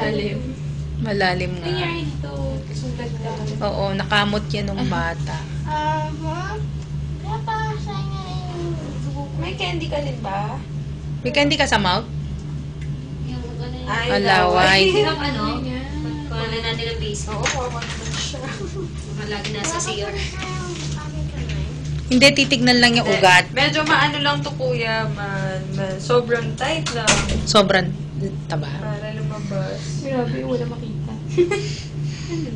Malalim. Malalim nga. Nangyari dito. Sugat ka. Oo, nakamot yan nung bata. May candy ka din ba? May candy ka sa mouth? Ay, Alaway. Sarap Pagkuhanan natin ng base. Oo, kawan siya. Lagi nasa CR. Hindi, titignan lang yung ugat. Medyo maano lang to kuya, sobrang tight lang. Sobrang taba. Para lumabas. Grabe, wala makita.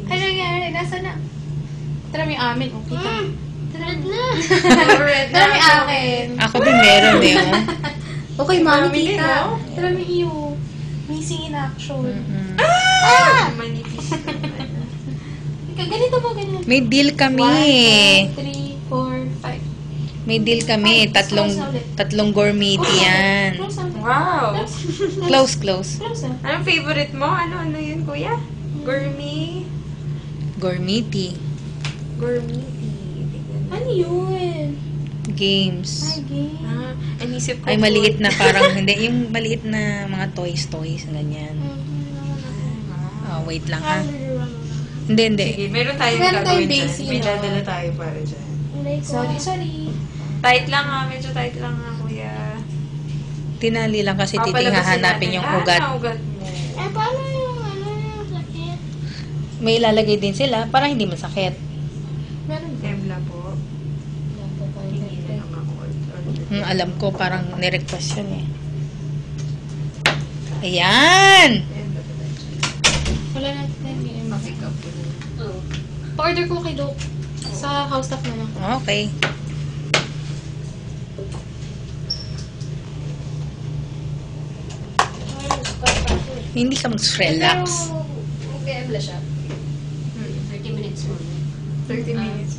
Ano nangyari? Nasa na? Tara may amin. Oh, kita. Tara na. Tara may akin. Ako din meron eh. Oh. Okay, mami, Mami, tita. no? Tara may iyo. Missing in action. Manipis. Ganito mo, ganito. May deal kami. 1, 2, 3, 4, 5. May deal kami. Tatlong gourmety yan. Close up. Wow! Close. Close up. Anong favorite mo? Ano yun, kuya? Gourmet? Gourmety. Gourmety. Ano yun? Games. Game. Anisip ko. Ay, maliit na parang, hindi, yung maliit na mga toys, ganyan. Wait lang ha. Hindi. Sige, meron tayong Meron gagawin tayong dyan. basic, May no? dadala tayo para dyan. Sorry. Tight lang ha. Medyo tight lang ha, kuya. Tinali lang kasi Papalabasin hahanapin natin. yung ugat. Ugat mo. Paano yung sakit? May ilalagay din sila para hindi masakit. Meron ba? Tembla po. Tingin na lang ako. Alam ko, parang nirequest yun eh. Ayan! Wala natin yung Pick up po. Oh. Pa-order ko kay Doc. Sa house staff na lang. Okay. Hindi ka mag-relax. Mag-embla siya. 30 minutes mo. 30 minutes.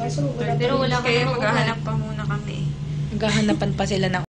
Pero wala ka Kaya namang maghahanap pa muna kami. Maghahanapan pa sila ng